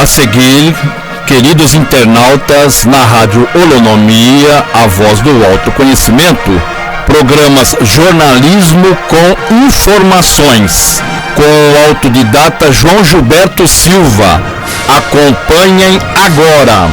seguir, queridos internautas, na Rádio Holonomia, a voz do autoconhecimento, programas Jornalismo com Informações, com o autodidata João Gilberto Silva. Acompanhem agora.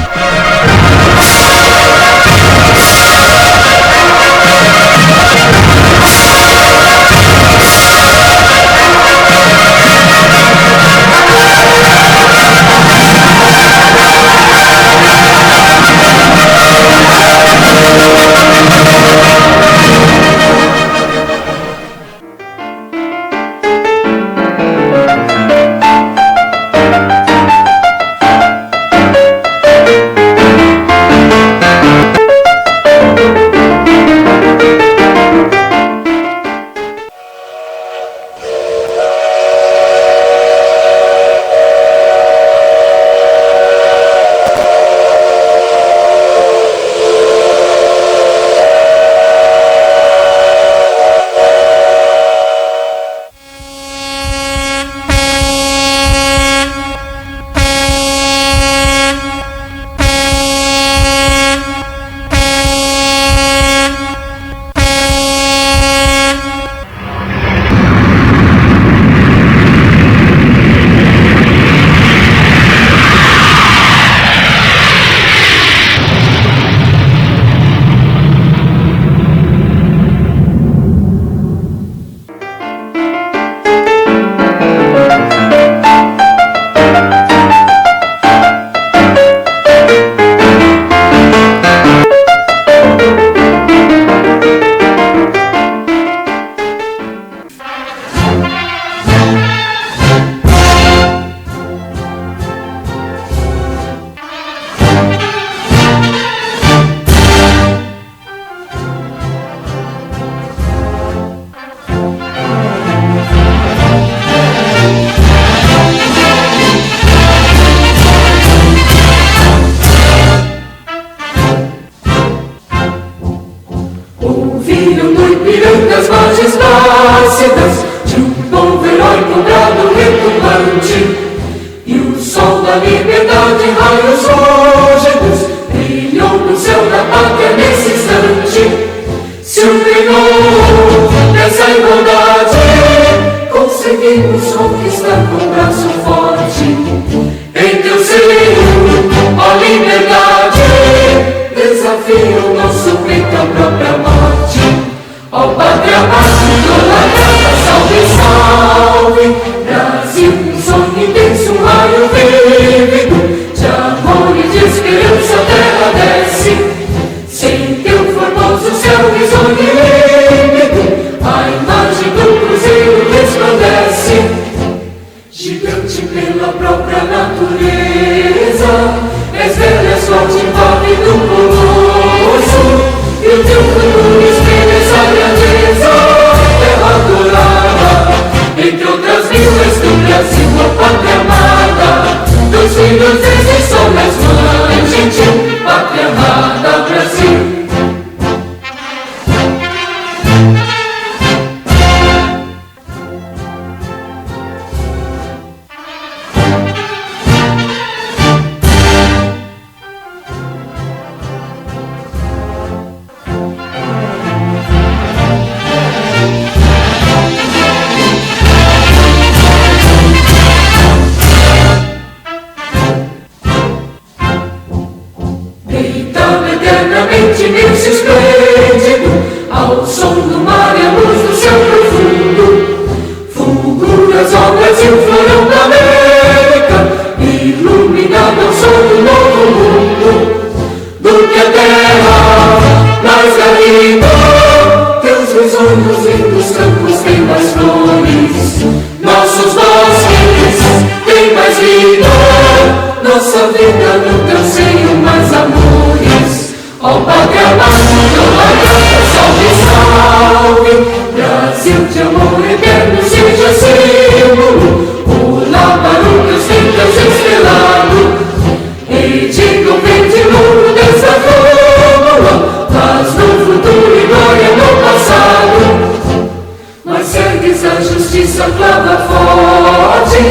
Justiça clama forte,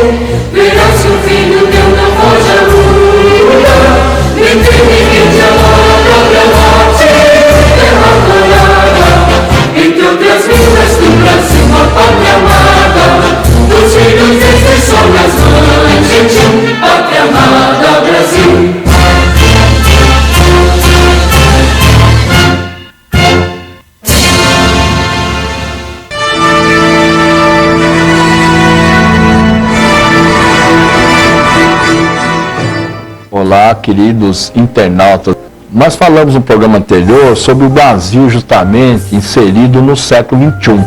verás que o filho teu não foge à luz. Olá, queridos internautas. Nós falamos no programa anterior sobre o Brasil justamente inserido no século XXI.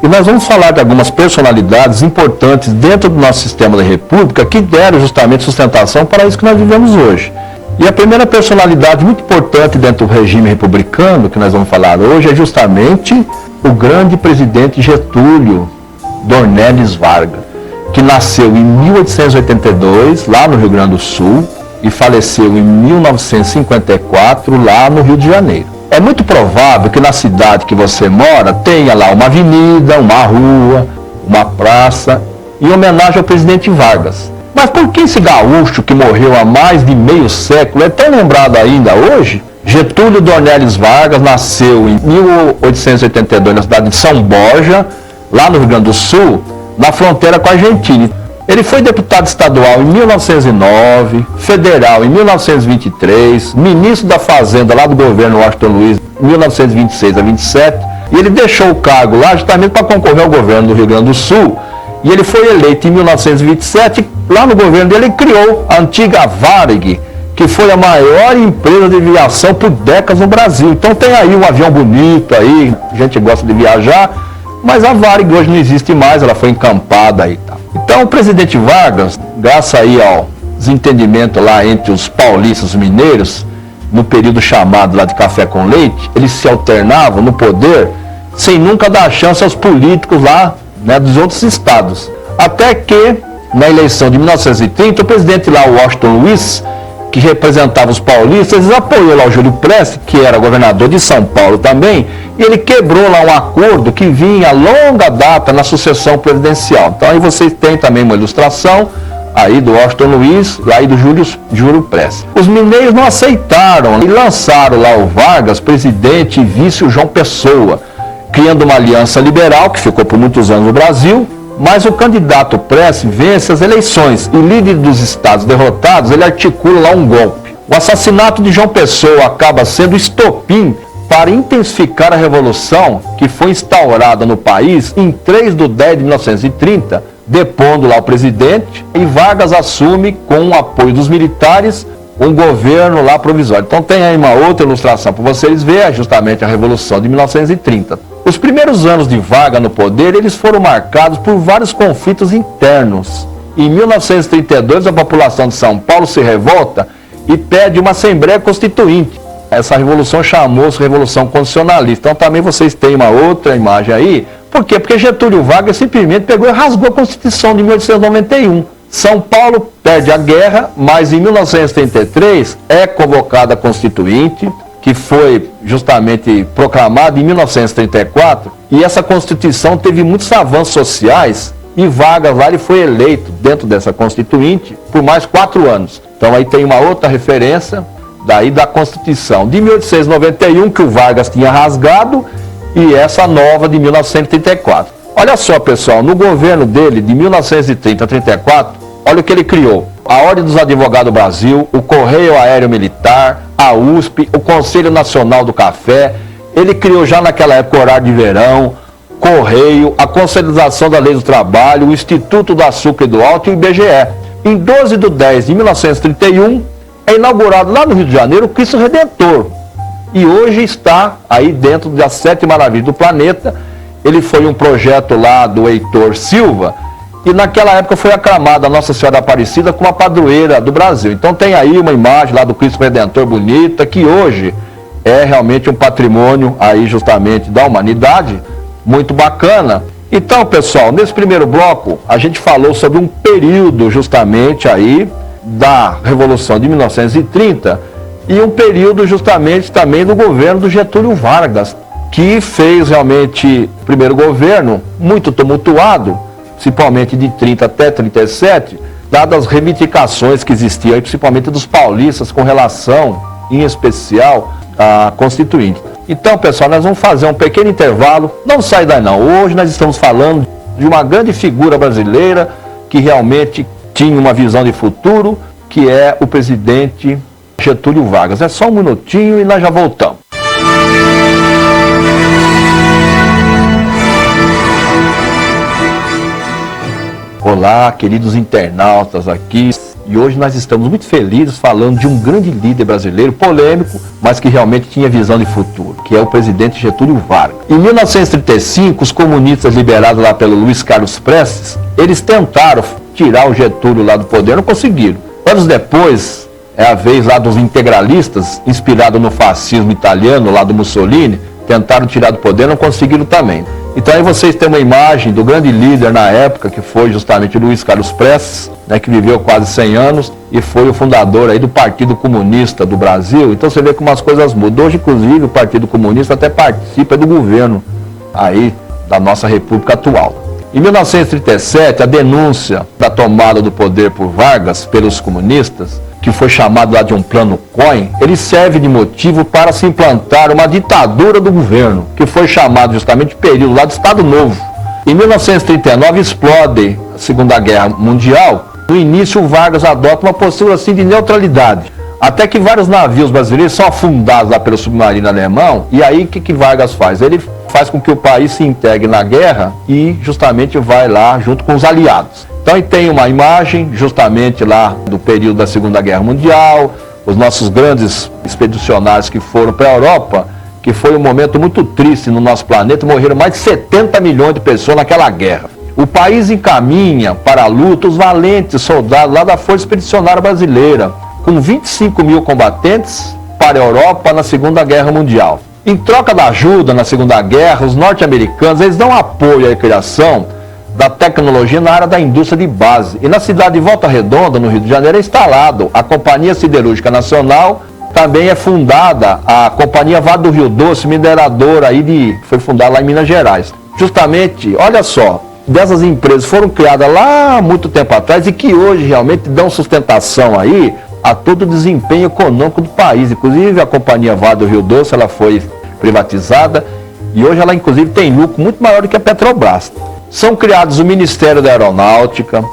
E nós vamos falar de algumas personalidades importantes dentro do nosso sistema da República que deram justamente sustentação para isso que nós vivemos hoje. E a primeira personalidade muito importante dentro do regime republicano que nós vamos falar hoje é justamente o grande presidente Getúlio Dornelles Vargas, que nasceu em 1882, lá no Rio Grande do Sul, e faleceu em 1954, lá no Rio de Janeiro. É muito provável que na cidade que você mora tenha lá uma avenida, uma rua, uma praça, em homenagem ao presidente Vargas. Mas por que esse gaúcho que morreu há mais de meio século é tão lembrado ainda hoje? Getúlio Dornelles Vargas nasceu em 1882 na cidade de São Borja, lá no Rio Grande do Sul, na fronteira com a Argentina. Ele foi deputado estadual em 1909, federal em 1923, ministro da Fazenda lá do governo Washington Luiz em 1926 a 27, e ele deixou o cargo lá justamente para concorrer ao governo do Rio Grande do Sul, e ele foi eleito em 1927, lá no governo dele ele criou a antiga Varig, que foi a maior empresa de aviação por décadas no Brasil. Então tem aí um avião bonito aí, a gente gosta de viajar, mas a Varig hoje não existe mais, ela foi encampada aí. Então o presidente Vargas, graças aí ao desentendimento lá entre os paulistas e os mineiros, no período chamado lá de café com leite, eles se alternavam no poder sem nunca dar chance aos políticos lá, né, dos outros estados. Até que, na eleição de 1930, o presidente lá, Washington Luiz, que representava os paulistas, eles apoiou lá o Júlio Prestes, que era governador de São Paulo também, e ele quebrou lá um acordo que vinha a longa data na sucessão presidencial. Então aí vocês têm também uma ilustração aí do Washington Luiz e aí do Júlio Prestes. Os mineiros não aceitaram e lançaram lá o Vargas, presidente e vice o João Pessoa, criando uma aliança liberal que ficou por muitos anos no Brasil. Mas o candidato Prestes vence as eleições e, líder dos estados derrotados, ele articula lá um golpe. O assassinato de João Pessoa acaba sendo estopim para intensificar a revolução que foi instaurada no país em 3 de 10 de 1930, depondo lá o presidente, e Vargas assume, com o apoio dos militares, um governo lá provisório. Então tem aí uma outra ilustração para vocês verem justamente a Revolução de 1930. Os primeiros anos de Vargas no poder, eles foram marcados por vários conflitos internos. Em 1932, a população de São Paulo se revolta e pede uma Assembleia Constituinte. Essa revolução chamou-se Revolução Constitucionalista. Então também vocês têm uma outra imagem aí. Por quê? Porque Getúlio Vargas simplesmente pegou e rasgou a Constituição de 1891. São Paulo perde a guerra, mas em 1933 é convocada a Constituinte, que foi justamente proclamada em 1934, e essa Constituição teve muitos avanços sociais, e Vargas lá ele foi eleito dentro dessa Constituinte por mais 4 anos. Então aí tem uma outra referência daí da Constituição de 1891, que o Vargas tinha rasgado, e essa nova de 1934. Olha só, pessoal, no governo dele, de 1930 a 34, olha o que ele criou. A Ordem dos Advogados do Brasil, o Correio Aéreo Militar, a USP, o Conselho Nacional do Café. Ele criou já naquela época o horário de verão, Correio, a Consolidação da Lei do Trabalho, o Instituto do Açúcar e do Álcool e o IBGE. Em 12 de 10 de 1931, é inaugurado lá no Rio de Janeiro o Cristo Redentor. E hoje está aí dentro das 7 maravilhas do planeta. Ele foi um projeto lá do Heitor Silva, e naquela época foi aclamada a Nossa Senhora Aparecida como a padroeira do Brasil. Então tem aí uma imagem lá do Cristo Redentor bonita, que hoje é realmente um patrimônio aí justamente da humanidade, muito bacana. Então, pessoal, nesse primeiro bloco a gente falou sobre um período justamente aí da Revolução de 1930 e um período justamente também do governo do Getúlio Vargas, que fez realmente o primeiro governo muito tumultuado, principalmente de 30 até 37, dadas as reivindicações que existiam, principalmente dos paulistas, com relação, em especial, à Constituinte. Então, pessoal, nós vamos fazer um pequeno intervalo. Não sai daí não. Hoje nós estamos falando de uma grande figura brasileira que realmente tinha uma visão de futuro, que é o presidente Getúlio Vargas. É só um minutinho e nós já voltamos. Olá, queridos internautas aqui E hoje nós estamos muito felizes falando de um grande líder brasileiro, polêmico, mas que realmente tinha visão de futuro, que é o presidente Getúlio Vargas. Em 1935, os comunistas liderados lá pelo Luiz Carlos Prestes, eles tentaram tirar o Getúlio lá do poder, não conseguiram. Anos depois, é a vez lá dos integralistas, inspirado no fascismo italiano, lá do Mussolini, tentaram tirar do poder, não conseguiram também. Então aí vocês têm uma imagem do grande líder na época, que foi justamente o Luiz Carlos Prestes, né, que viveu quase 100 anos e foi o fundador aí do Partido Comunista do Brasil. Então você vê como as coisas mudam. Hoje, inclusive, o Partido Comunista até participa do governo aí da nossa República atual. Em 1937, a denúncia da tomada do poder por Vargas pelos comunistas, que foi chamado lá de um plano Cohen, ele serve de motivo para se implantar uma ditadura do governo, que foi chamado justamente de período lá do Estado Novo. Em 1939 explode a Segunda Guerra Mundial. No início, o Vargas adota uma postura assim de neutralidade, até que vários navios brasileiros são afundados lá pelo submarino alemão. E aí o que Vargas faz? Ele faz com que o país se integre na guerra e justamente vai lá junto com os aliados. Então aí tem uma imagem justamente lá do período da Segunda Guerra Mundial, os nossos grandes expedicionários que foram para a Europa, que foi um momento muito triste no nosso planeta, morreram mais de 70 milhões de pessoas naquela guerra. O país encaminha para a luta os valentes soldados lá da Força Expedicionária Brasileira, com 25 mil combatentes para a Europa na Segunda Guerra Mundial. Em troca da ajuda na Segunda Guerra, os norte-americanos eles dão apoio à criação da tecnologia na área da indústria de base. E na cidade de Volta Redonda, no Rio de Janeiro, é instalado a Companhia Siderúrgica Nacional. Também é fundada a Companhia Vale do Rio Doce, mineradora aí foi fundada lá em Minas Gerais. Justamente, olha só, dessas empresas foram criadas lá há muito tempo atrás e que hoje realmente dão sustentação aí a todo o desempenho econômico do país. Inclusive a Companhia Vale do Rio Doce, ela foi privatizada e hoje ela inclusive tem lucro muito maior do que a Petrobras. São criados o Ministério da Aeronáutica,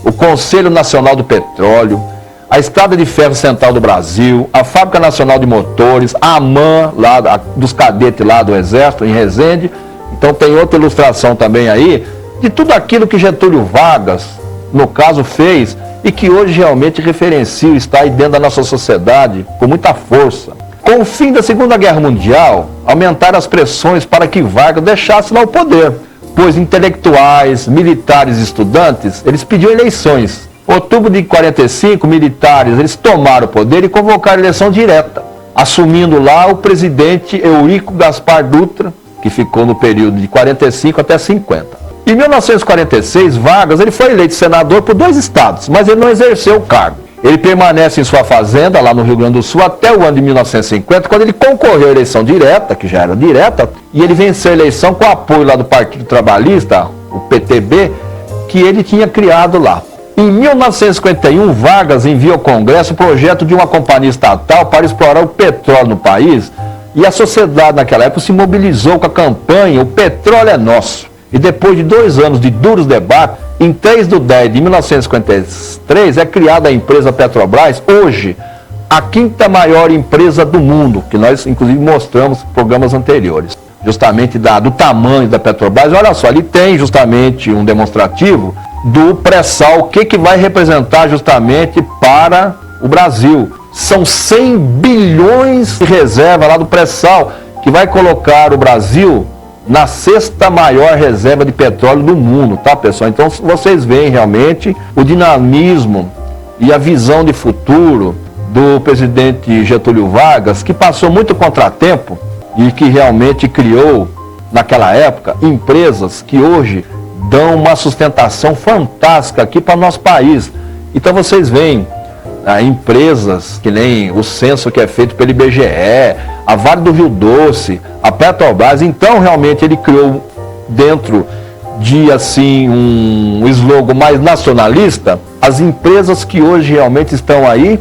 o Conselho Nacional do Petróleo, a Estrada de Ferro Central do Brasil, a Fábrica Nacional de Motores, a AMAN, lá, dos cadetes lá do Exército, em Resende. Então tem outra ilustração também aí, de tudo aquilo que Getúlio Vargas, no caso, fez e que hoje realmente referencia e está aí dentro da nossa sociedade com muita força. Com o fim da Segunda Guerra Mundial, aumentaram as pressões para que Vargas deixasse lá o poder, pois intelectuais, militares e estudantes, eles pediam eleições. Em outubro de 45, militares, eles tomaram o poder e convocaram eleição direta, assumindo lá o presidente Eurico Gaspar Dutra, que ficou no período de 45 até 50. Em 1946, Vargas ele foi eleito senador por 2 estados, mas ele não exerceu o cargo. Ele permanece em sua fazenda, lá no Rio Grande do Sul, até o ano de 1950, quando ele concorreu à eleição direta, que já era direta, e ele venceu a eleição com o apoio lá do Partido Trabalhista, o PTB, que ele tinha criado lá. Em 1951, Vargas envia ao Congresso o projeto de uma companhia estatal para explorar o petróleo no país, e a sociedade naquela época se mobilizou com a campanha "O Petróleo é Nosso". E depois de 2 anos de duros debates, em 3 de 10 de 1953 é criada a empresa Petrobras, hoje a 5ª maior empresa do mundo, que nós inclusive mostramos em programas anteriores, justamente do tamanho da Petrobras. Olha só, ali tem justamente um demonstrativo do pré-sal, o que vai representar justamente para o Brasil. São 100 bilhões de reserva lá do pré-sal, que vai colocar o Brasil na 6ª maior reserva de petróleo do mundo, tá, pessoal? Então vocês veem realmente o dinamismo e a visão de futuro do presidente Getúlio Vargas, que passou muito contratempo e que realmente criou, naquela época, empresas que hoje dão uma sustentação fantástica aqui para o nosso país. Então vocês veem empresas que nem o censo que é feito pelo IBGE, a Vale do Rio Doce, a Petrobras. Então realmente ele criou, dentro de assim um slogan mais nacionalista, as empresas que hoje realmente estão aí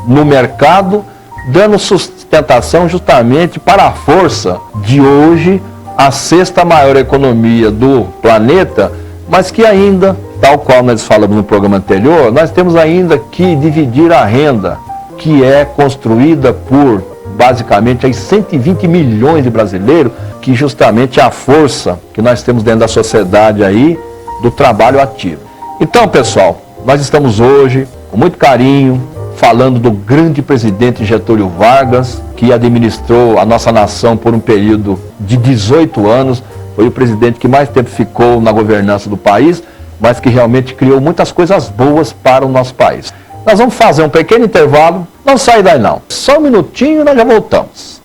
no mercado, dando sustentação justamente para a força de hoje, a 6ª maior economia do planeta, mas que ainda, tal qual nós falamos no programa anterior, nós temos ainda que dividir a renda que é construída por basicamente aí 120 milhões de brasileiros, que justamente é a força que nós temos dentro da sociedade aí do trabalho ativo. Então, pessoal, nós estamos hoje com muito carinho, falando do grande presidente Getúlio Vargas, que administrou a nossa nação por um período de 18 anos, foi o presidente que mais tempo ficou na governança do país, mas que realmente criou muitas coisas boas para o nosso país. Nós vamos fazer um pequeno intervalo, não sai daí não, só um minutinho e nós já voltamos.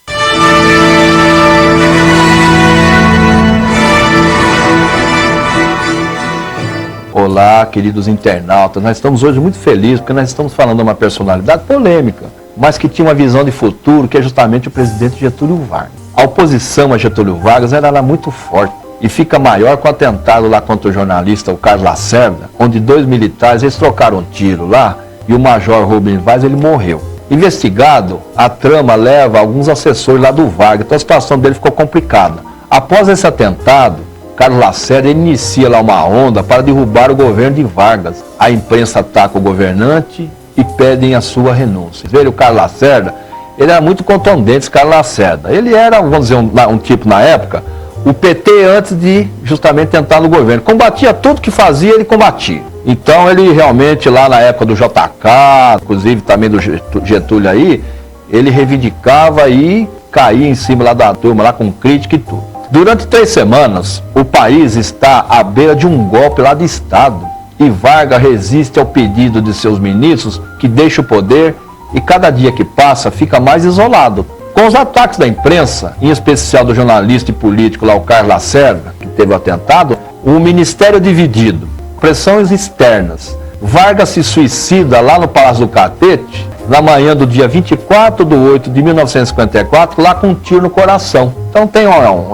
Olá, queridos internautas, nós estamos hoje muito felizes porque nós estamos falando de uma personalidade polêmica, mas que tinha uma visão de futuro, que é justamente o presidente Getúlio Vargas. A oposição a Getúlio Vargas era muito forte e fica maior com o atentado lá contra o jornalista, o Carlos Lacerda, onde 2 militares, eles trocaram um tiro lá e o major Rubens Vaz, ele morreu. Investigado, a trama leva alguns assessores lá do Vargas, então a situação dele ficou complicada. Após esse atentado, Carlos Lacerda inicia lá uma onda para derrubar o governo de Vargas. A imprensa ataca o governante e pedem a sua renúncia. Veja, o Carlos Lacerda, ele era muito contundente, esse Carlos Lacerda. Ele era, vamos dizer, um tipo na época, o PT antes de justamente tentar no governo. Combatia tudo que fazia, ele combatia. Então ele realmente lá na época do JK, inclusive também do Getúlio aí, ele reivindicava e caía em cima lá da turma, lá com crítica e tudo. Durante 3 semanas, o país está à beira de um golpe lá de Estado e Vargas resiste ao pedido de seus ministros que deixa o poder e cada dia que passa fica mais isolado. Com os ataques da imprensa, em especial do jornalista e político lá, o Carlos Lacerda, que teve o atentado, o ministério dividido, pressões externas. Vargas se suicida lá no Palácio do Catete, na manhã do dia 24 de 8 de 1954, lá com um tiro no coração. Então tem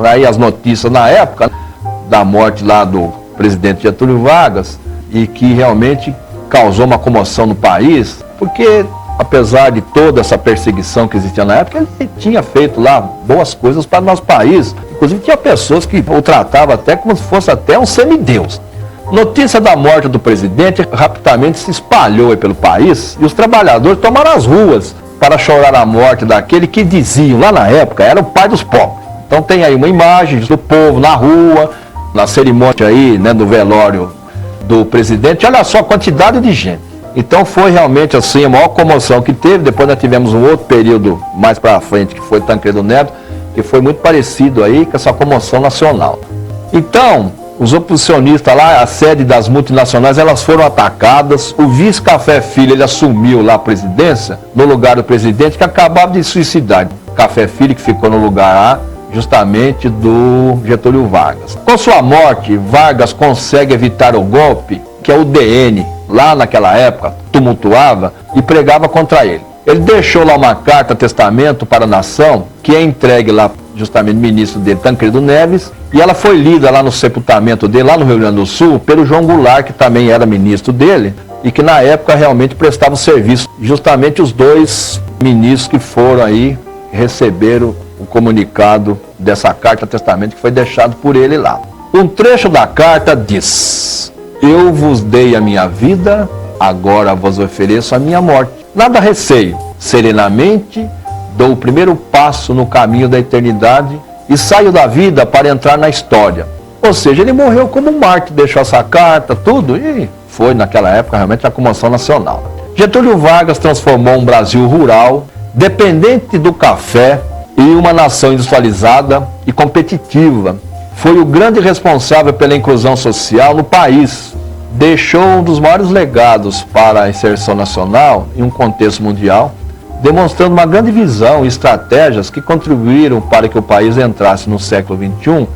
aí as notícias na época da morte lá do presidente Getúlio Vargas e que realmente causou uma comoção no país, porque apesar de toda essa perseguição que existia na época, ele tinha feito lá boas coisas para o nosso país. Inclusive tinha pessoas que o tratavam até como se fosse até um semideus. Notícia da morte do presidente rapidamente se espalhou aí pelo país e os trabalhadores tomaram as ruas para chorar a morte daquele que diziam lá na época era o pai dos pobres. Então tem aí uma imagem do povo na rua, na cerimônia aí, né, do velório do presidente. Olha só a quantidade de gente. Então foi realmente assim a maior comoção que teve. Depois nós tivemos um outro período mais para frente que foi Tancredo Neves, que foi muito parecido aí com essa comoção nacional. Então os oposicionistas lá, a sede das multinacionais, elas foram atacadas. O vice Café Filho, ele assumiu lá a presidência, no lugar do presidente, que acabava de suicidar. Café Filho, que ficou no lugar lá, justamente do Getúlio Vargas. Com sua morte, Vargas consegue evitar o golpe, que é o DN, lá naquela época, tumultuava e pregava contra ele. Ele deixou lá uma carta testamento para a nação, que é entregue lá justamente o ministro dele, Tancredo Neves, e ela foi lida lá no sepultamento dele, lá no Rio Grande do Sul, pelo João Goulart, que também era ministro dele, e que na época realmente prestava serviço. Justamente os 2 ministros que foram aí, receberam o comunicado dessa carta testamento que foi deixado por ele lá. Um trecho da carta diz: eu vos dei a minha vida, agora vos ofereço a minha morte. Nada receio, serenamente dou o primeiro passo no caminho da eternidade e saio da vida para entrar na história. Ou seja, ele morreu como um mártir, deixou essa carta, tudo, e foi naquela época realmente a comoção nacional. Getúlio Vargas transformou um Brasil rural, dependente do café, em uma nação industrializada e competitiva. Foi o grande responsável pela inclusão social no país. Deixou um dos maiores legados para a inserção nacional em um contexto mundial, demonstrando uma grande visão e estratégias que contribuíram para que o país entrasse no século XXI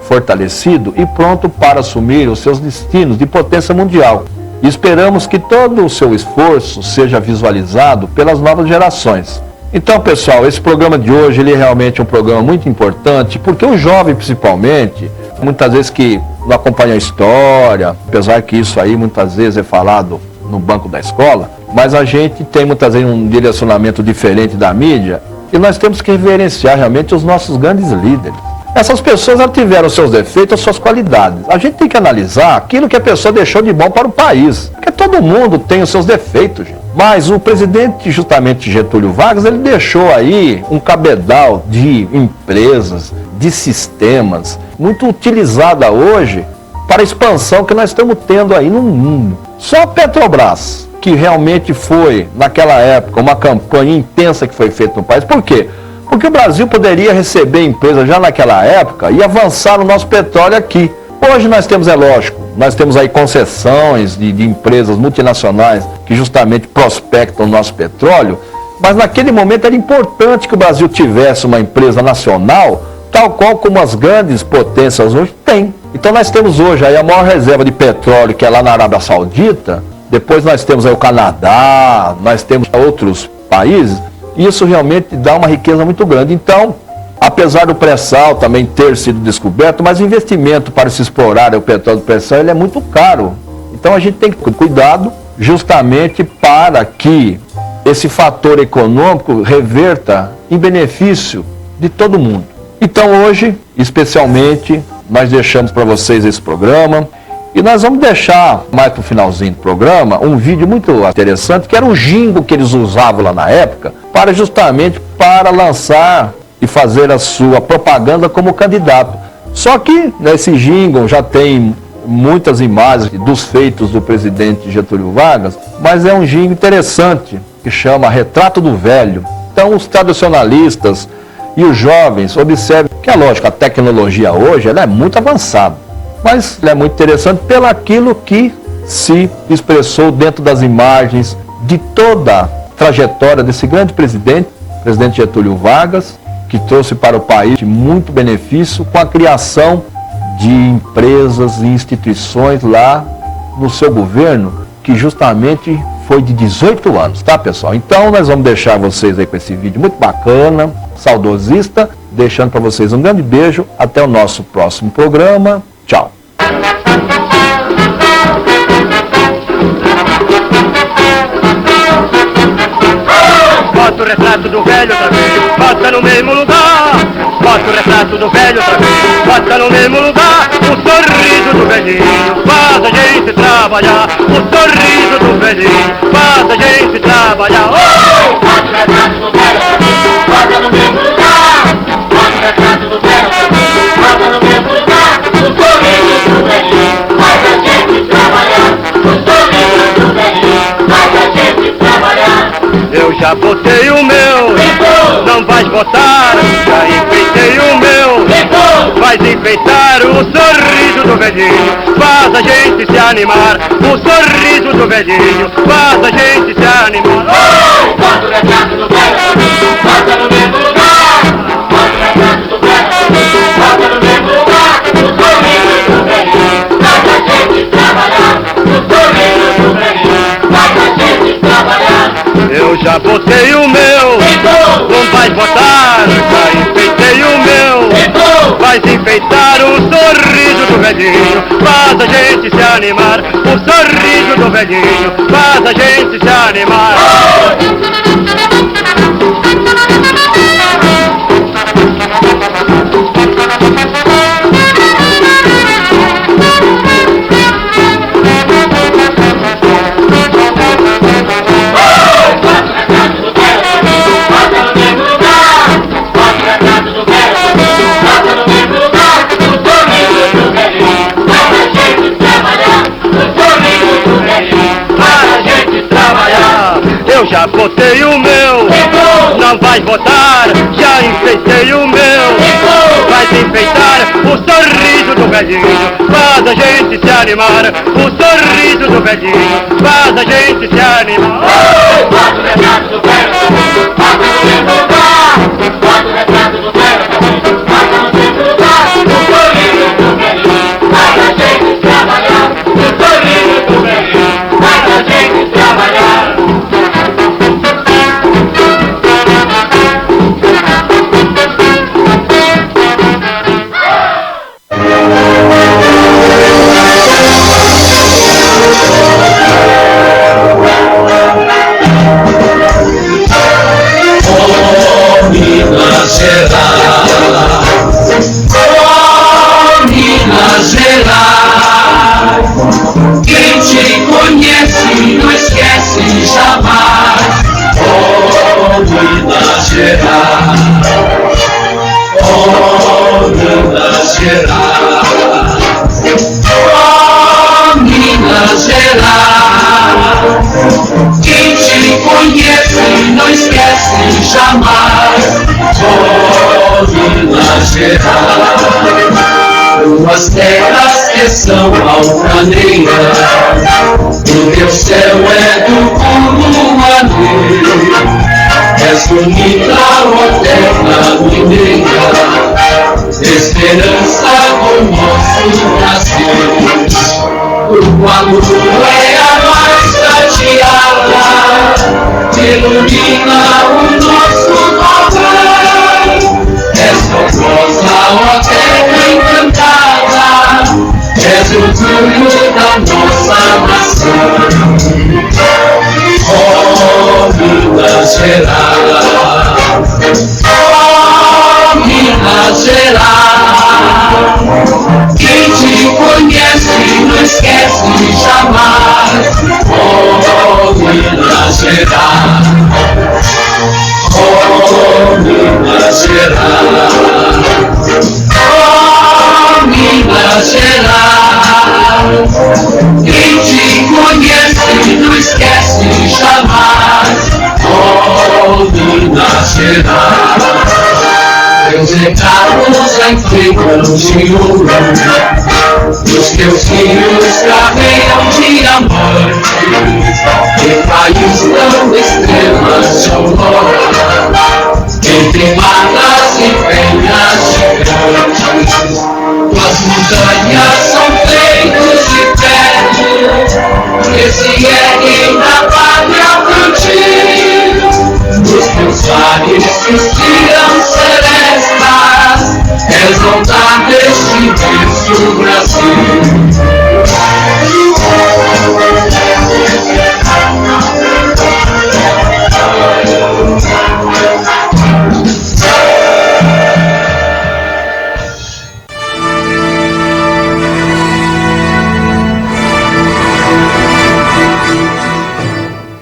fortalecido e pronto para assumir os seus destinos de potência mundial. E esperamos que todo o seu esforço seja visualizado pelas novas gerações. Então, pessoal, esse programa de hoje ele é realmente um programa muito importante, porque o jovem, principalmente, muitas vezes que não acompanha a história, apesar que isso aí muitas vezes é falado no banco da escola, mas a gente tem muitas vezes um direcionamento diferente da mídia e nós temos que reverenciar realmente os nossos grandes líderes. Essas pessoas já tiveram seus defeitos, as suas qualidades. A gente tem que analisar aquilo que a pessoa deixou de bom para o país, porque todo mundo tem os seus defeitos, gente. Mas o presidente, justamente Getúlio Vargas, ele deixou aí um cabedal de empresas, de sistemas, muito utilizada hoje para a expansão que nós estamos tendo aí no mundo. Só a Petrobras, que realmente foi, naquela época, uma campanha intensa que foi feita no país. Por quê? Porque o Brasil poderia receber empresas já naquela época e avançar no nosso petróleo aqui. Hoje nós temos, é lógico, nós temos aí concessões de empresas multinacionais que justamente prospectam o nosso petróleo, mas naquele momento era importante que o Brasil tivesse uma empresa nacional, tal qual como as grandes potências hoje têm. Então nós temos hoje aí a maior reserva de petróleo, que é lá na Arábia Saudita, depois nós temos aí o Canadá, nós temos outros países, e isso realmente dá uma riqueza muito grande. Então, apesar do pré-sal também ter sido descoberto, mas o investimento para se explorar o petróleo do pré-sal ele é muito caro. Então a gente tem que ter cuidado justamente para que esse fator econômico reverta em benefício de todo mundo. Então hoje, especialmente, nós deixamos para vocês esse programa e nós vamos deixar mais para o finalzinho do programa um vídeo muito interessante, que era o jingle que eles usavam lá na época, justamente para lançar e fazer a sua propaganda como candidato. Só que nesse jingle já tem muitas imagens dos feitos do presidente Getúlio Vargas, mas é um jingle interessante, que chama Retrato do Velho. Então os tradicionalistas e os jovens observem que, é lógico, a tecnologia hoje ela é muito avançada, mas ela é muito interessante pelo aquilo que se expressou dentro das imagens de toda a trajetória desse grande presidente Getúlio Vargas, que trouxe para o país muito benefício com a criação de empresas e instituições lá no seu governo, que justamente foi de 18 anos, tá, pessoal? Então nós vamos deixar vocês aí com esse vídeo muito bacana, saudosista, deixando para vocês um grande beijo, até o nosso próximo programa, tchau! Bota o retrato do velho outra vez, bota no mesmo lugar. Bota o retrato do velho outra vez, bota no mesmo lugar. O sorriso do velhinho faz a gente trabalhar. O sorriso do velhinho faz a gente trabalhar. Oh! Bota o retrato do velho outra vez, bota no mesmo lugar. Bota o retrato do velho outra vez, bota no mesmo lugar. O sorriso do velhinho faz a gente trabalhar. O sorriso do velhinho faz a gente trabalhar. Eu já botei o meu, não vais botar. Já enfeitei o meu, vais enfeitar. O sorriso do velhinho faz a gente se animar. O sorriso do velhinho faz a gente se animar. Oh! Bota o retrato do velho, bota no mesmo lugar. Bota o retrato do velho, bota no mesmo lugar. O sorriso do velhinho faz a gente trabalhar. O sorriso do velhinho faz a gente trabalhar. Eu já botei o meu, não vais botar. Já enfeitei o meu, vais enfeitar. O sorriso do velhinho faz a gente se animar. O sorriso do velhinho faz a gente se animar. Eu já botei o meu, não vais botar. Já enfeitei o meu, vais enfeitar. O sorriso do velhinho faz a gente se animar. O sorriso do velhinho faz a gente se animar. Bota o retrato do velho, bota no mesmo lugar. Bota o retrato do velho, bota no mesmo lugar. O sorriso do velhinho faz a gente trabalhar. O sorriso do velhinho faz a gente trabalhar. Minas Gerais, quem te conhece não esquece jamais. Oh, Minas Gerais, oh, Minas Gerais. Quem te conhece não esquece jamais. Oh, Minas Gerais, tuas terras que são altaneiras, o teu céu é do puro maneiro. És bonita, ó terra mineira, esperança do nosso Brasil. Tua luz é a mais prateada, ilumina o nosso Nordeste. És formosa, ó terra encantada, és o orgulho da nossa nação. Oh, Minas Gerais, oh, Minas Gerais, quem te conhece não esquece jamais. Oh, Minas Gerais, oh, Minas Gerais, oh, Minas Gerais, quem te conhece não esquece jamais. Oh, Minas Gerais, teus recados enfeitam de ouro, os teus filhos carregam diamantes, e país tão estrelas de aurora, entre matas e penhas gigantes. Tuas montanhas são feitos de ferro, que se erguem na pátria frontil. Os teus vales suspiram celestas, exaltar deste imenso Brasil.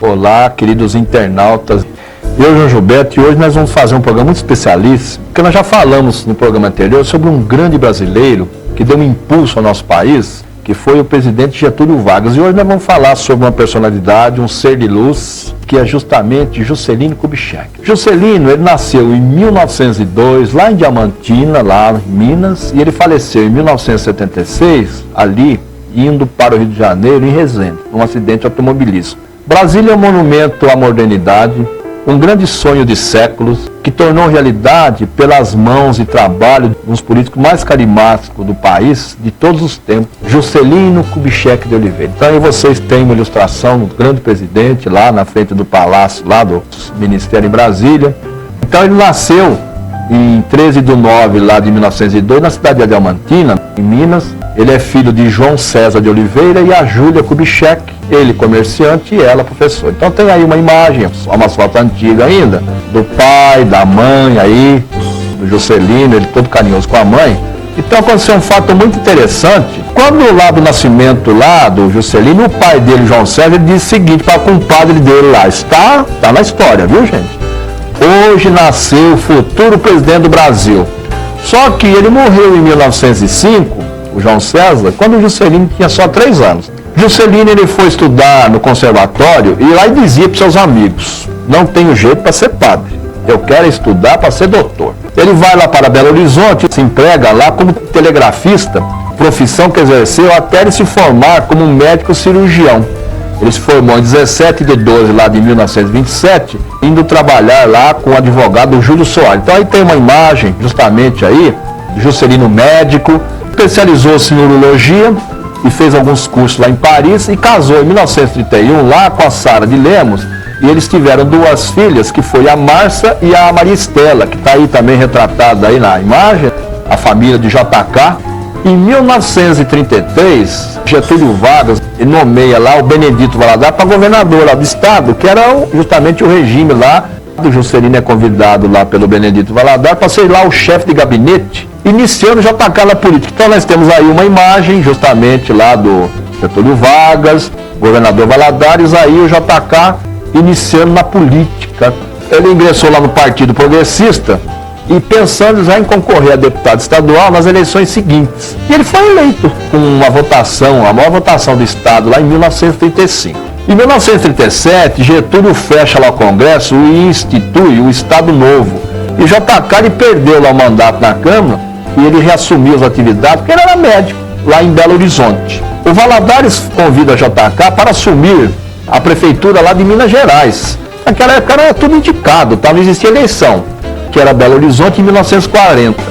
Olá, queridos internautas. Eu, João Gilberto, e hoje nós vamos fazer um programa muito especialíssimo, porque nós já falamos no programa anterior sobre um grande brasileiro que deu um impulso ao nosso país, que foi o presidente Getúlio Vargas. E hoje nós vamos falar sobre uma personalidade, um ser de luz, que é justamente Juscelino Kubitschek. Juscelino, ele nasceu em 1902, lá em Diamantina, lá em Minas, e ele faleceu em 1976, ali, indo para o Rio de Janeiro, em Resende, num acidente automobilístico. Brasília é um monumento à modernidade, um grande sonho de séculos, que tornou realidade pelas mãos e trabalho dos políticos mais carismáticos do país de todos os tempos, Juscelino Kubitschek de Oliveira. Então aí vocês têm uma ilustração do grande presidente lá na frente do palácio, lá do Ministério em Brasília. Então ele nasceu em 13/9 lá de 1902, na cidade de Diamantina, em Minas. Ele é filho de João César de Oliveira e a Júlia Kubitschek, ele comerciante e ela professora. Então tem aí uma imagem, uma foto antiga ainda, do pai, da mãe aí, do Juscelino, ele todo carinhoso com a mãe. Então aconteceu um fato muito interessante. Quando lá do nascimento lá do Juscelino, o pai dele, João César, ele disse o seguinte para o compadre dele lá, está na história, viu gente? Hoje nasceu o futuro presidente do Brasil. Só que ele morreu em 1905, o João César, quando o Juscelino tinha só 3 anos. Juscelino, ele foi estudar no conservatório e lá ele dizia para seus amigos, não tenho jeito para ser padre, eu quero estudar para ser doutor. Ele vai lá para Belo Horizonte, se emprega lá como telegrafista, profissão que exerceu até ele se formar como médico cirurgião. Ele se formou em 17/12 lá de 1927, indo trabalhar lá com o advogado Júlio Soares. Então aí tem uma imagem justamente aí, Juscelino médico, especializou-se em urologia e fez alguns cursos lá em Paris e casou em 1931 lá com a Sara de Lemos, e eles tiveram 2 filhas, que foi a Márcia e a Maria Estela, que está aí também retratada aí na imagem, a família de JK. Em 1933, Getúlio Vargas nomeia lá o Benedito Valadares para governador lá do estado, que era justamente o regime lá. O Juscelino é convidado lá pelo Benedito Valadares para ser lá o chefe de gabinete, iniciando o JK na política. Então nós temos aí uma imagem justamente lá do Getúlio Vargas, governador Valadares, aí o JK iniciando na política. Ele ingressou lá no Partido Progressista e pensando já em concorrer a deputado estadual nas eleições seguintes. E ele foi eleito com uma votação, a maior votação do estado lá em 1935. Em 1937, Getúlio fecha lá o Congresso e institui o Estado Novo. E JK ele perdeu lá o mandato na Câmara e ele reassumiu as atividades porque ele era médico lá em Belo Horizonte. O Valadares convida JK para assumir a prefeitura lá de Minas Gerais. Naquela época era tudo indicado, tá? Não existia eleição, que era Belo Horizonte em 1940.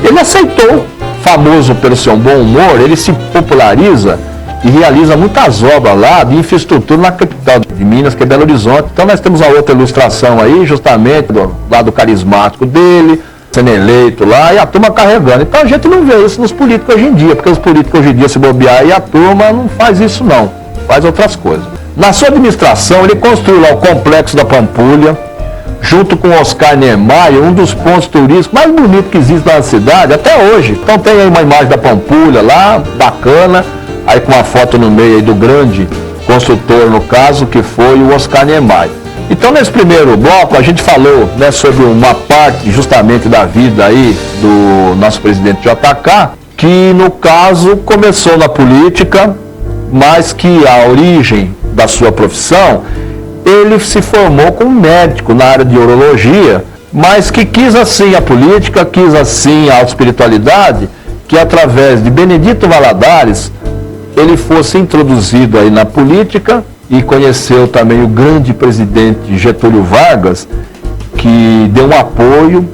Ele aceitou, famoso pelo seu bom humor, ele se populariza e realiza muitas obras lá de infraestrutura na capital de Minas, que é Belo Horizonte. Então nós temos a outra ilustração aí, justamente do lado carismático dele, sendo eleito lá e a turma carregando. Então a gente não vê isso nos políticos hoje em dia, porque os políticos hoje em dia se bobear e a turma não faz isso não, faz outras coisas. Na sua administração ele construiu lá o Complexo da Pampulha, junto com Oscar Niemeyer, um dos pontos turísticos mais bonitos que existe na cidade até hoje. Então tem aí uma imagem da Pampulha lá, bacana, aí com uma foto no meio aí do grande construtor, no caso, que foi o Oscar Niemeyer. Então, nesse primeiro bloco, a gente falou, né, sobre uma parte justamente da vida aí do nosso presidente JK, que no caso começou na política, mas que a origem da sua profissão, ele se formou como médico na área de urologia, mas que quis assim a política, quis assim a espiritualidade, que através de Benedito Valadares, ele fosse introduzido aí na política e conheceu também o grande presidente Getúlio Vargas, que deu um apoio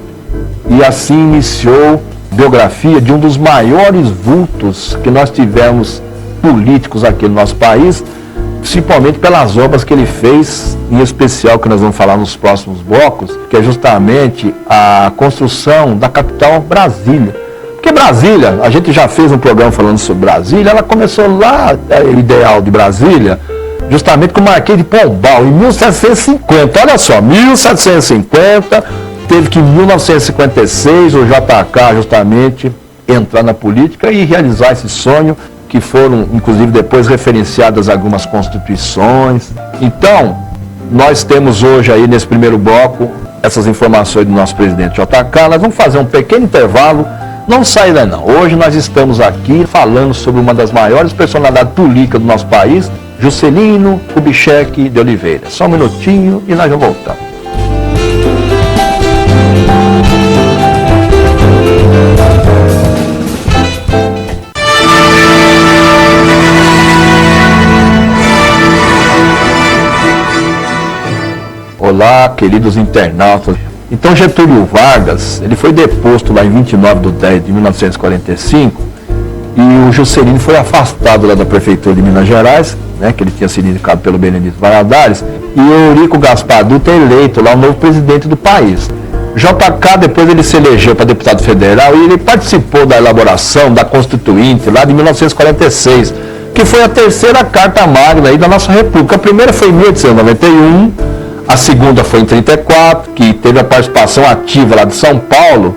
e assim iniciou a biografia de um dos maiores vultos que nós tivemos políticos aqui no nosso país, principalmente pelas obras que ele fez, em especial que nós vamos falar nos próximos blocos, que é justamente a construção da capital Brasília. Porque Brasília, a gente já fez um programa falando sobre Brasília, ela começou lá, o ideal de Brasília, justamente com o Marquês de Pombal, em 1750. Olha só, 1750, teve que em 1956 o JK justamente entrar na política e realizar esse sonho, que foram, inclusive, depois referenciadas algumas constituições. Então, nós temos hoje aí, nesse primeiro bloco, essas informações do nosso presidente JK. Nós vamos fazer um pequeno intervalo. Não sai daí não. Hoje nós estamos aqui falando sobre uma das maiores personalidades políticas do nosso país, Juscelino Kubitschek de Oliveira. Só um minutinho e nós já voltamos. Olá, queridos internautas. Então Getúlio Vargas, ele foi deposto lá em 29/10/1945 e o Juscelino foi afastado lá da prefeitura de Minas Gerais, né, que ele tinha sido indicado pelo Benedito Valadares, e o Eurico Gaspar Dutra é eleito lá o novo presidente do país. JK depois ele se elegeu para deputado federal e ele participou da elaboração da Constituinte lá de 1946, que foi a terceira carta magna aí da nossa república. A primeira foi em 1891, a segunda foi em 34, que teve a participação ativa lá de São Paulo.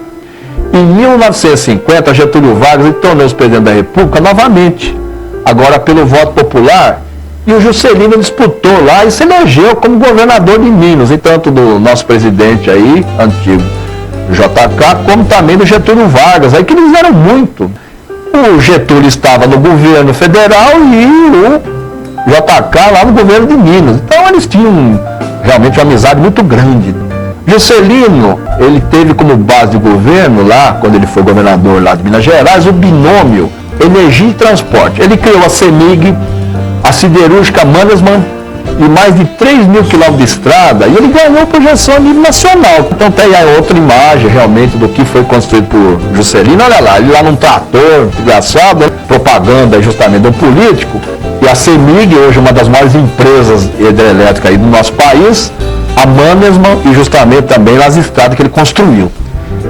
Em 1950, Getúlio Vargas tornou-se presidente da República novamente, agora pelo voto popular, e o Juscelino disputou lá e se elegeu como governador de Minas, e tanto do nosso presidente aí, antigo JK, como também do Getúlio Vargas, aí que eles eram muito. O Getúlio estava no governo federal e o JK lá no governo de Minas. Então eles tinham realmente uma amizade muito grande. Juscelino, ele teve como base de governo lá, quando ele foi governador lá de Minas Gerais, o binômio energia e transporte. Ele criou a CEMIG, a siderúrgica Mannesmann e mais de 3 mil quilômetros de estrada, e ele ganhou projeção a nível nacional. Então tem aí outra imagem realmente do que foi construído por Juscelino. Olha lá, ele lá num trator, engraçado, propaganda justamente do político. E a CEMIG, hoje uma das maiores empresas hidrelétricas aí do nosso país, a Mannesmann e justamente também as estradas que ele construiu.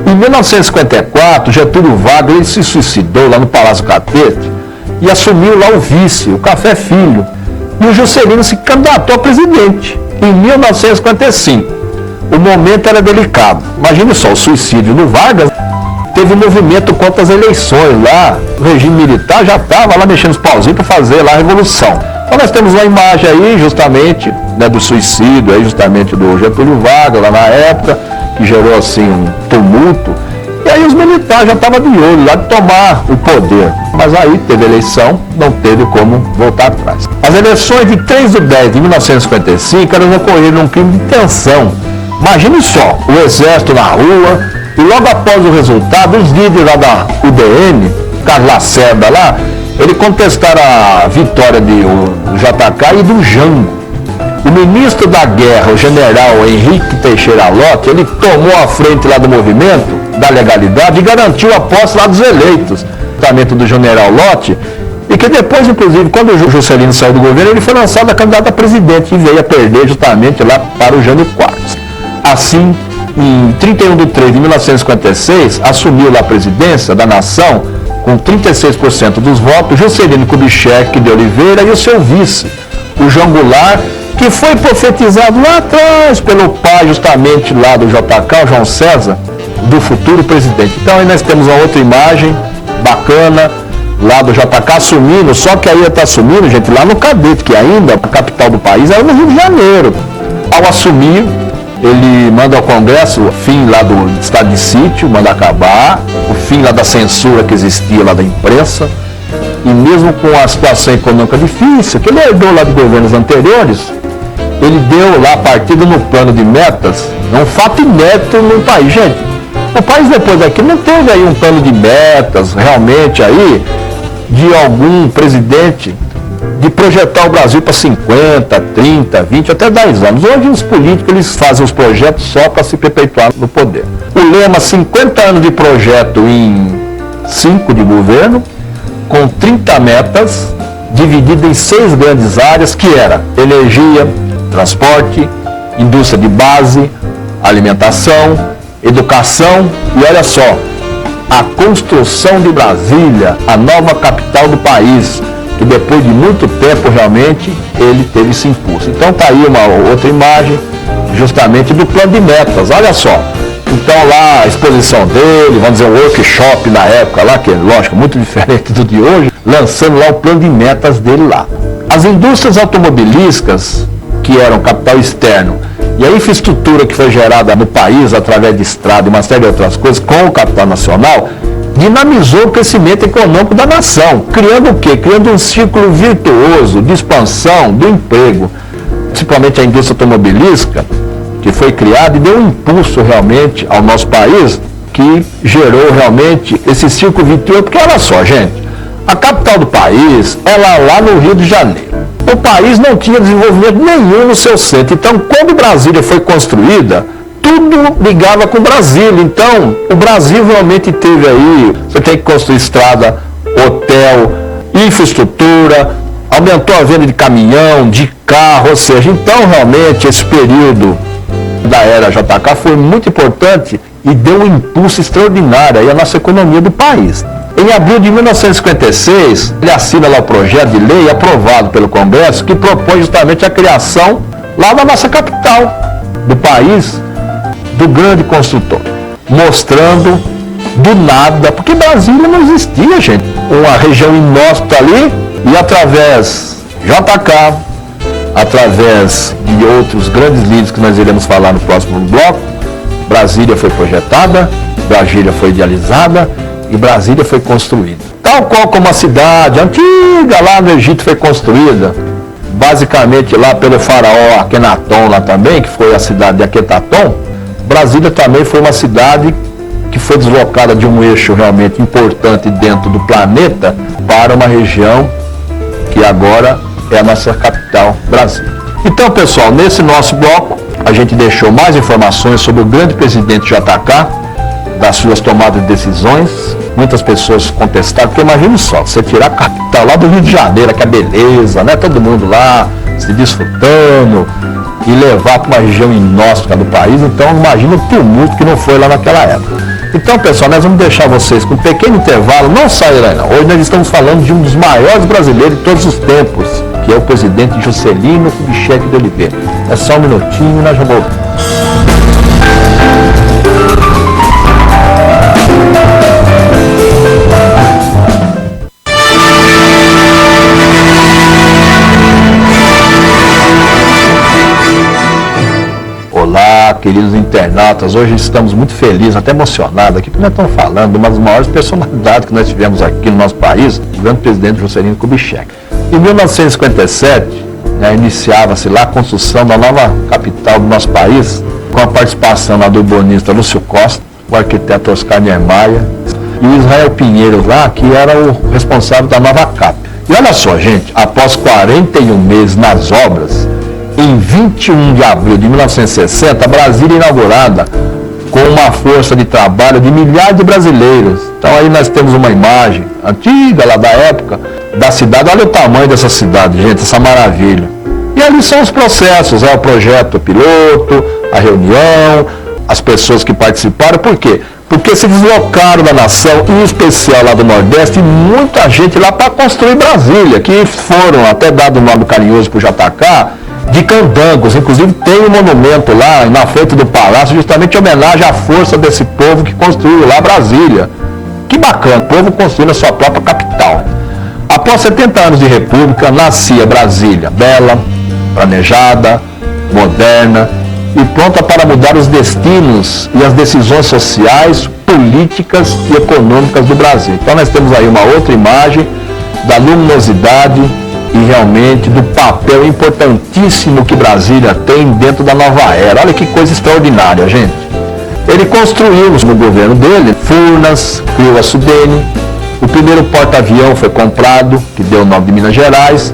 Em 1954, Getúlio Vargas ele se suicidou lá no Palácio Catete e assumiu lá o vice, o Café Filho. E o Juscelino se candidatou a presidente em 1955. O momento era delicado. Imagine só, o suicídio do Vargas. Teve um movimento contra as eleições lá, o regime militar já estava lá mexendo os pauzinhos para fazer lá a revolução. Então nós temos uma imagem aí justamente, né, do suicídio aí justamente do Getúlio Vargas lá na época, que gerou assim um tumulto. E aí os militares já estavam de olho lá de tomar o poder. Mas aí teve eleição, não teve como voltar atrás. As eleições de 3/10 de 1955 elas ocorreram num clima de tensão. Imagine só, o exército na rua, e logo após o resultado, os líderes lá da UDN, Carlos Lacerda lá, ele contestaram a vitória do JK e do Jango. O ministro da Guerra, o general Henrique Teixeira Lott, ele tomou a frente lá do movimento da legalidade e garantiu a posse lá dos eleitos. O tratamento do general Lott, e que depois, inclusive, quando o Juscelino saiu do governo, ele foi lançado a candidato a presidente e veio a perder justamente lá para o Jânio Quadros. Assim, em 31/3 de 1956, assumiu lá a presidência da nação com 36% dos votos, Juscelino Kubitschek de Oliveira e o seu vice, o João Goulart, que foi profetizado lá atrás pelo pai justamente lá do JK, o João César, do futuro presidente. Então aí nós temos uma outra imagem bacana lá do JK assumindo, só que aí ele está assumindo, gente, lá no Cadete, que ainda a capital do país é no Rio de Janeiro. Ao assumir, ele manda ao Congresso o fim lá do estado de sítio, manda acabar, o fim lá da censura que existia lá da imprensa, e mesmo com a situação econômica difícil, que ele herdou lá de governos anteriores, ele deu lá a partida no plano de metas, é um fato inédito no país, gente. O país depois daqui não teve aí um plano de metas, realmente aí, de algum presidente, de projetar o Brasil para 50, 30, 20, até 10 anos. Hoje os políticos eles fazem os projetos só para se perpetuar no poder. O lema 50 anos de projeto em 5 de governo, com 30 metas, divididas em 6 grandes áreas, que era energia, transporte, indústria de base, alimentação, educação e olha só, a construção de Brasília, a nova capital do país, que depois de muito tempo realmente ele teve esse impulso. Então está aí uma outra imagem justamente do plano de metas, olha só. Então lá a exposição dele, vamos dizer, um workshop na época lá, que é lógico, muito diferente do de hoje, lançando lá o plano de metas dele lá. As indústrias automobilísticas, que eram capital externo, e a infraestrutura que foi gerada no país através de estrada e uma série de outras coisas com o capital nacional, dinamizou o crescimento econômico da nação, criando o quê? Criando um ciclo virtuoso de expansão do emprego, principalmente a indústria automobilística, que foi criada e deu um impulso realmente ao nosso país, que gerou realmente esse ciclo virtuoso, porque olha só, gente, a capital do país é lá no Rio de Janeiro. O país não tinha desenvolvimento nenhum no seu centro. Então, quando Brasília foi construída, tudo ligava com Brasília. Então, o Brasil realmente teve aí, você tem que construir estrada, hotel, infraestrutura, aumentou a venda de caminhão, de carro, ou seja, então realmente esse período da era JK foi muito importante e deu um impulso extraordinário aí à nossa economia do país. Em abril de 1956, ele assina lá o projeto de lei aprovado pelo Congresso que propõe justamente a criação lá da nossa capital do país, do grande construtor, mostrando do nada, porque Brasília não existia, gente, uma região inóspita ali, e através JK, através de outros grandes líderes que nós iremos falar no próximo bloco, Brasília foi projetada, Brasília foi idealizada e Brasília foi construída. Tal qual como a cidade antiga lá no Egito foi construída, basicamente lá pelo faraó Akenaton lá também, que foi a cidade de Aquetaton, Brasília também foi uma cidade que foi deslocada de um eixo realmente importante dentro do planeta para uma região que agora é a nossa capital, Brasília. Então, pessoal, nesse nosso bloco, a gente deixou mais informações sobre o grande presidente JK, das suas tomadas de decisões. Muitas pessoas contestaram, porque imagine só, você tirar a capital lá do Rio de Janeiro, que é beleza, né? Todo mundo lá se desfrutando, e levar para uma região inóspita do país. Então, imagina o tumulto que não foi lá naquela época. Então, pessoal, nós vamos deixar vocês com um pequeno intervalo, não saia daí não. Hoje nós estamos falando de um dos maiores brasileiros de todos os tempos, que é o presidente Juscelino Kubitschek de Oliveira. É só um minutinho e nós já voltamos. Olá, queridos internautas. internautas. Hoje estamos muito felizes, até emocionados aqui, porque nós estamos falando de uma das maiores personalidades que nós tivemos aqui no nosso país, o grande presidente Juscelino Kubitschek. Em 1957, iniciava-se lá a construção da nova capital do nosso país, com a participação lá do urbanista Lúcio Costa, o arquiteto Oscar Niemeyer e o Israel Pinheiro lá, que era o responsável da nova CAP. E olha só, gente, após 41 meses nas obras, em 21 de abril de 1960, Brasília inaugurada com uma força de trabalho de milhares de brasileiros. Então aí nós temos uma imagem antiga lá da época da cidade. Olha o tamanho dessa cidade, gente, essa maravilha. E ali são os processos, o projeto piloto, a reunião, as pessoas que participaram. Por quê? Porque se deslocaram da nação, em especial lá do Nordeste, e muita gente lá para construir Brasília, que foram até dado o nome carinhoso para o JK, de candangos. Inclusive tem um monumento lá na frente do palácio, justamente em homenagem à força desse povo que construiu lá Brasília. Que bacana, o povo construindo a sua própria capital. Após 70 anos de república, nascia Brasília, bela, planejada, moderna e pronta para mudar os destinos e as decisões sociais, políticas e econômicas do Brasil. Então nós temos aí uma outra imagem da luminosidade e realmente do papel importantíssimo que Brasília tem dentro da nova era. Olha que coisa extraordinária, gente. Ele construiu no governo dele Furnas, criou a Sudene, o primeiro porta-avião foi comprado, que deu o nome de Minas Gerais,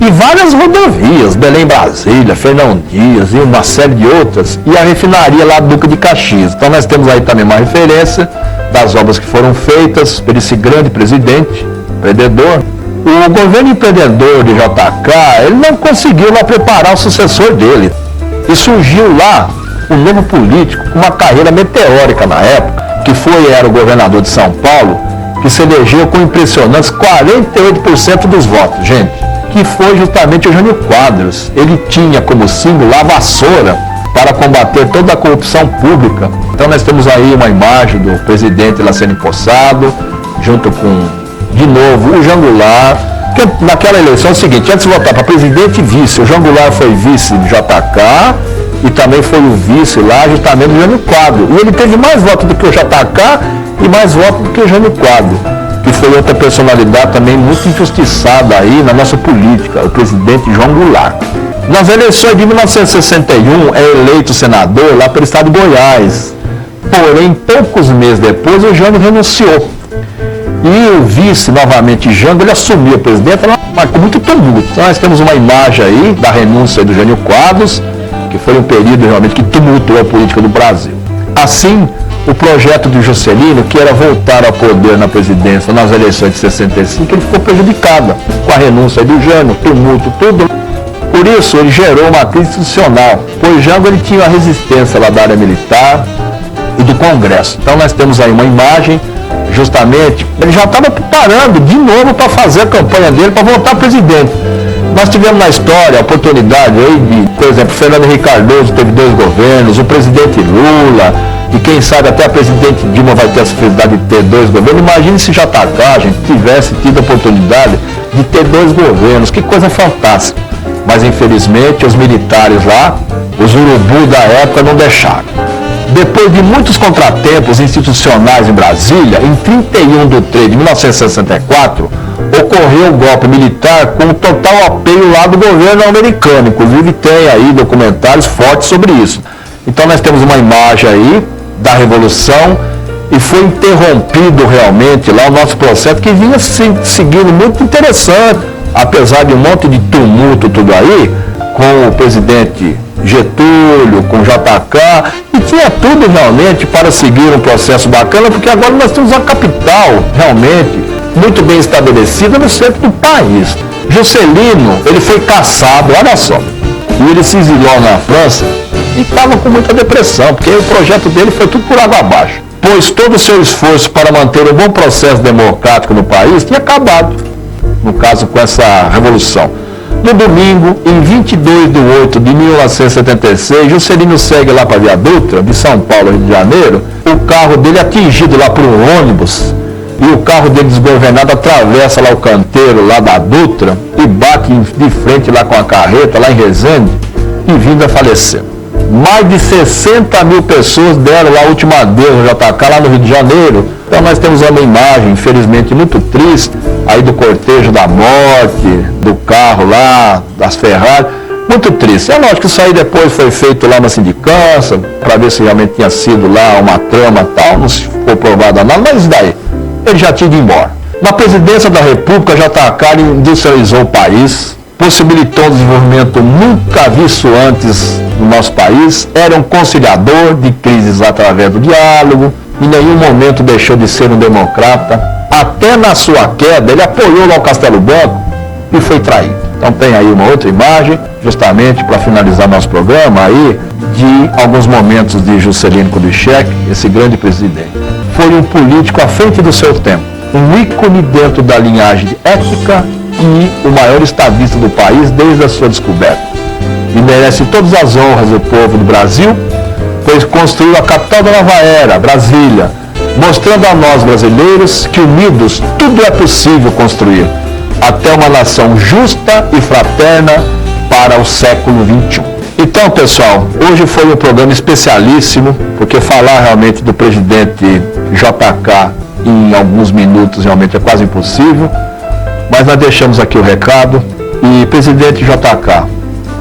e várias rodovias, Belém-Brasília, Fernão Dias e uma série de outras, e a refinaria lá Duque de Caxias. Então nós temos aí também uma referência das obras que foram feitas por esse grande presidente, empreendedor. O governo empreendedor de JK, ele não conseguiu lá preparar o sucessor dele. E surgiu lá um novo político com uma carreira meteórica na época, que era o governador de São Paulo, que se elegeu com impressionantes 48% dos votos, gente, que foi justamente o Jânio Quadros. Ele tinha como símbolo a vassoura para combater toda a corrupção pública. Então nós temos aí uma imagem do presidente lá sendo empossado, junto com, de novo, o João Goulart, que naquela eleição é o seguinte: antes de votar para presidente e vice, o João Goulart foi vice de JK e também foi o vice lá justamente do Jânio Quadros. E ele teve mais votos do que o JK e mais votos do que o Jânio Quadros, que foi outra personalidade também muito injustiçada aí na nossa política, o presidente João Goulart. Nas eleições de 1961 é eleito senador lá pelo estado de Goiás. Porém, poucos meses depois, o Jânio renunciou. E o vice, novamente, Jango, ele assumiu a presidência, mas com muito tumulto. Então nós temos uma imagem aí da renúncia do Jânio Quadros, que foi um período realmente que tumultuou a política do Brasil. Assim, o projeto de Juscelino, que era voltar ao poder na presidência nas eleições de 65, ele ficou prejudicado com a renúncia do Jânio, tumulto, tudo. Por isso, ele gerou uma crise institucional, pois Jango ele tinha a resistência lá da área militar e do Congresso. Então nós temos aí uma imagem, justamente, ele já estava preparando de novo para fazer a campanha dele para voltar presidente. Nós tivemos na história a oportunidade aí de, por exemplo, Fernando Henrique Cardoso teve 2 governos, o presidente Lula, e quem sabe até a presidente Dilma vai ter essa felicidade de ter 2 governos. Imagine se JK, gente, tivesse tido a oportunidade de ter 2 governos, que coisa fantástica. Mas infelizmente os militares lá, os urubu da época, não deixaram. Depois de muitos contratempos institucionais em Brasília, em 31 de 3 de 1964, ocorreu o golpe militar com o total apoio lá do governo americano. Inclusive tem aí documentários fortes sobre isso. Então nós temos uma imagem aí da Revolução e foi interrompido realmente lá o nosso processo, que vinha seguindo muito interessante, apesar de um monte de tumulto tudo aí, com o presidente Getúlio, com JK, e tinha tudo realmente para seguir um processo bacana, porque agora nós temos uma capital realmente muito bem estabelecida no centro do país. Juscelino, ele foi caçado, olha só, e ele se exilou na França e estava com muita depressão, porque o projeto dele foi tudo por água abaixo, pois todo o seu esforço para manter um bom processo democrático no país tinha acabado, no caso com essa revolução. No domingo, em 22 de 8 de 1976, Juscelino segue lá para a Via Dutra, de São Paulo, Rio de Janeiro, o carro dele é atingido lá por um ônibus, e o carro dele desgovernado atravessa lá o canteiro lá da Dutra e bate de frente lá com a carreta, lá em Resende, e vindo a falecer. Mais de 60 mil pessoas deram lá a última adeus ao JK, lá no Rio de Janeiro. Então nós temos uma imagem, infelizmente, muito triste, aí do cortejo da morte, do carro lá, das Ferrari. Muito triste. É lógico que isso aí depois foi feito lá na sindicância, para ver se realmente tinha sido lá uma trama e tal, não se ficou provado nada, mas daí, ele já tinha ido embora. Na presidência da República, JK industrializou o país, possibilitou um desenvolvimento nunca visto antes no nosso país, era um conciliador de crises através do diálogo, em nenhum momento deixou de ser um democrata. Até na sua queda, ele apoiou lá o Castelo Branco e foi traído. Então tem aí uma outra imagem, justamente para finalizar nosso programa aí, de alguns momentos de Juscelino Kubitschek, esse grande presidente. Foi um político à frente do seu tempo, um ícone dentro da linhagem ética e o maior estadista do país desde a sua descoberta. E merece todas as honras do povo do Brasil, pois construiu a capital da nova era, Brasília, mostrando a nós brasileiros que unidos tudo é possível construir, até uma nação justa e fraterna para o século XXI. Então, pessoal, hoje foi um programa especialíssimo, porque falar realmente do presidente JK em alguns minutos realmente é quase impossível, mas nós deixamos aqui o recado. E, presidente JK,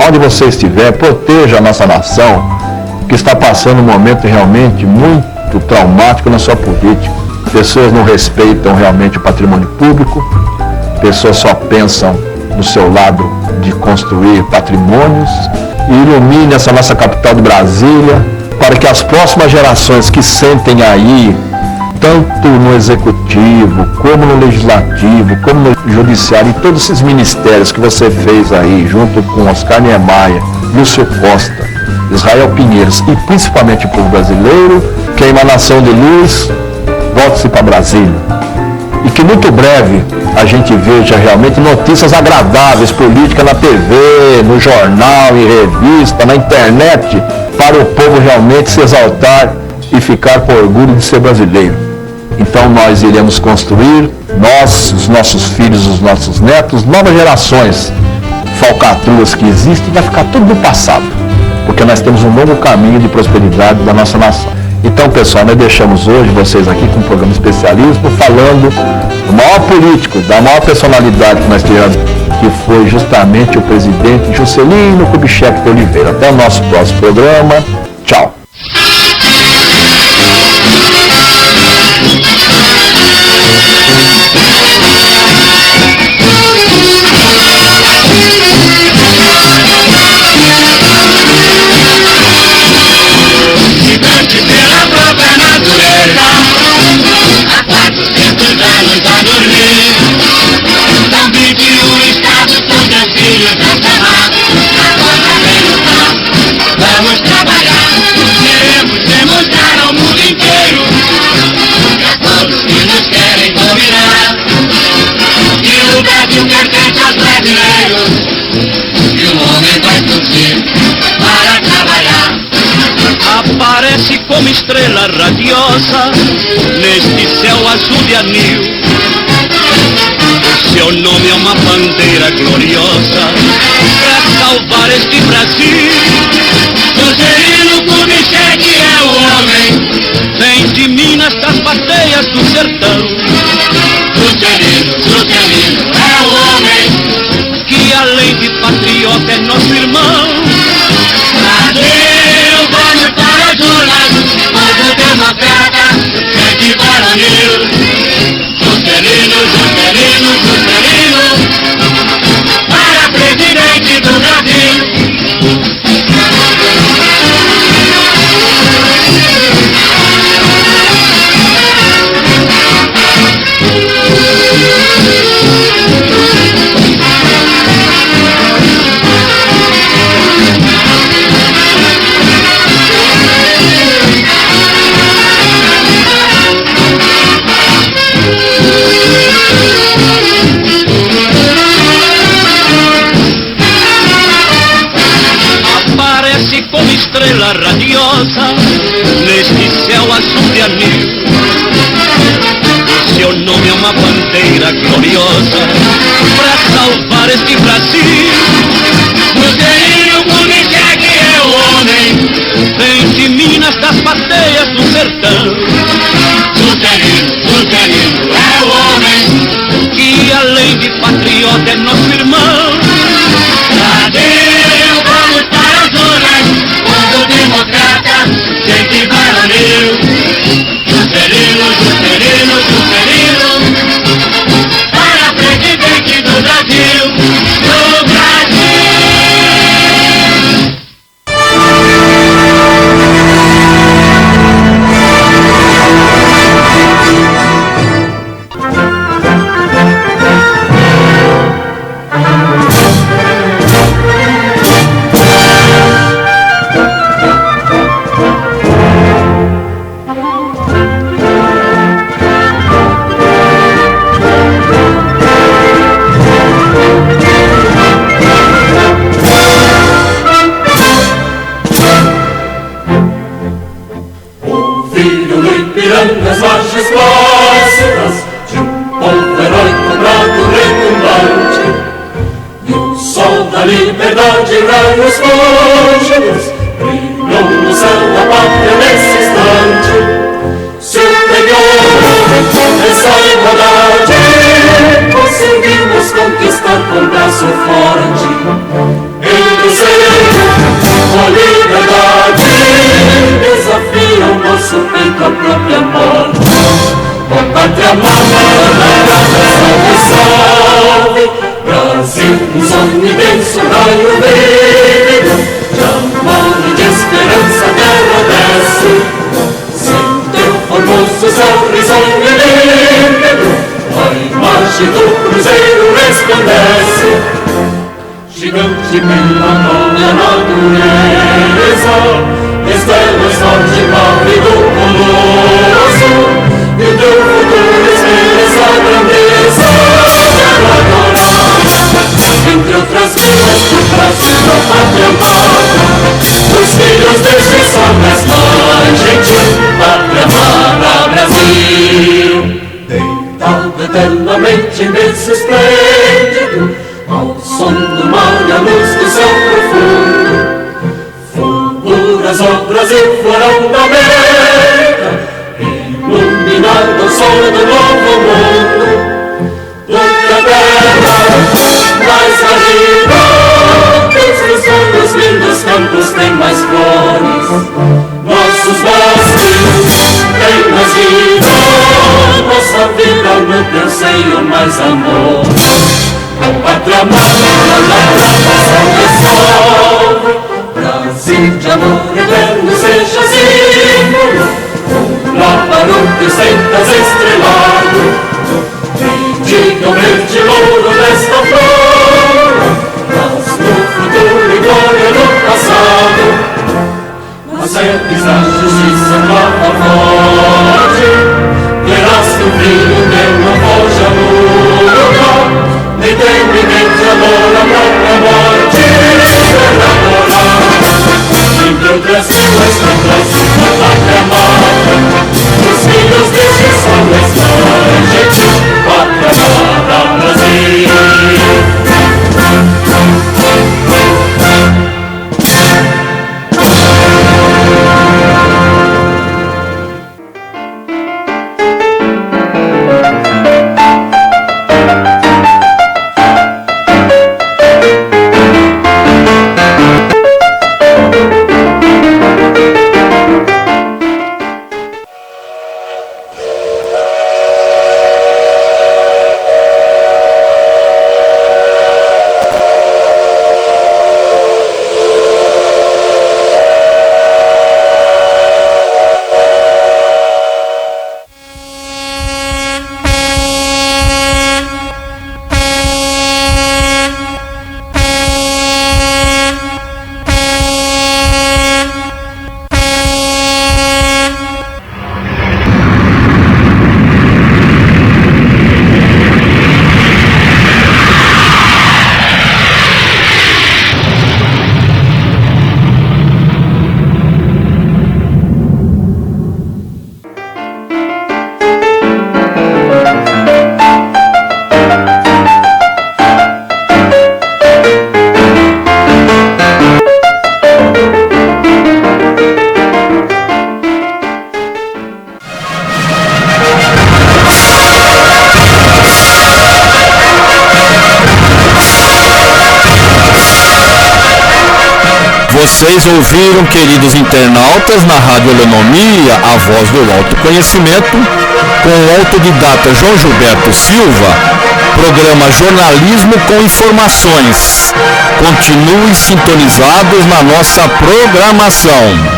onde você estiver, proteja a nossa nação, que está passando um momento realmente muito traumático na sua política. Pessoas não respeitam realmente o patrimônio público, pessoas só pensam no seu lado de construir patrimônios. E ilumine essa nossa capital de Brasília, para que as próximas gerações que sentem aí, tanto no executivo, como no legislativo, como no judiciário, e todos esses ministérios que você fez aí, junto com Oscar Niemeyer, Lúcio Costa, Israel Pinheiros e principalmente o povo brasileiro, que a emanação de luz volte-se para Brasília. E que muito breve a gente veja realmente notícias agradáveis, política na TV, no jornal, em revista, na internet, para o povo realmente se exaltar e ficar com orgulho de ser brasileiro. Então nós iremos construir, nós, os nossos filhos, os nossos netos, novas gerações. Falcatruas que existem, vai ficar tudo no passado, porque nós temos um novo caminho de prosperidade da nossa nação. Então, pessoal, nós deixamos hoje vocês aqui com um programa especialíssimo falando do maior político, da maior personalidade que nós tivemos, que foi justamente o presidente Juscelino Kubitschek de Oliveira. Até o nosso próximo programa. Tchau. Aparece como estrela radiosa neste céu azul de anil. O seu nome é uma bandeira gloriosa para salvar este Brasil. Juscelino Kubitschek é o homem, vem de Minas, das bateias do sertão. Juscelino é o homem que além de patriota é nosso irmão. Brasil, vamos para as urnas, povo democrata, gente varonil. Juscelino, Juscelino, Juscelino, para presidente do Brasil. Estrela radiosa neste céu azul de anil. O seu nome é uma bandeira gloriosa para salvar este Brasil. Juscelino Kubitschek é o homem nas margens plácidas de um povo heróico, bravo, retumbante. E o sol da liberdade, raios fúlgidos, brilhou no céu da pátria nesse instante. Se o essa igualdade conseguimos conquistar com braço forte. Entre o seio, a liberdade desafia o nosso peito a própria morte. Ó pátria amada, salve, salve, Brasil, um sonho imenso, raio vívido, de amor e de esperança a terra desce. Formoso céu risonho e límpido, a imagem do cruzeiro resplandece. Gigante pela própria natureza, estrelas norte, pálido, colosso, e o teu futuro espelha essa grandeza. Entre outras vidas do Brasil, da pátria amada, os filhos deste sol mais gentil, pátria amada Brasil. Deitado eternamente em berço esplêndido, ao som do mar e à luz do céu profundo, fulguras o Brasil, florão da América, iluminado o sol do novo mundo. Do que a terra mais arriba, os sonhos lindos campos têm mais flores, nossos bosques têm mais vida, nossa vida no teu seio mais amor. Ó pátria amada, salve, salve, Brasil de amor eterno seja símbolo, lá para o que sentas estrelado, diga o verde louro desta flor, mas no futuro e glória do passado. Mas é que a justiça prova forte, verás que o filho teu não foge a luta, nem tem ninguém de amor a própria morte. Entre outras vilas do Brasil, a pátria amada, os filhos deste sol resplandente, pátria amada Brasil. Vocês ouviram, queridos internautas, na Rádio Helenomia, a voz do autoconhecimento, com o autodidata João Gilberto Silva, programa Jornalismo com Informações. Continuem sintonizados na nossa programação.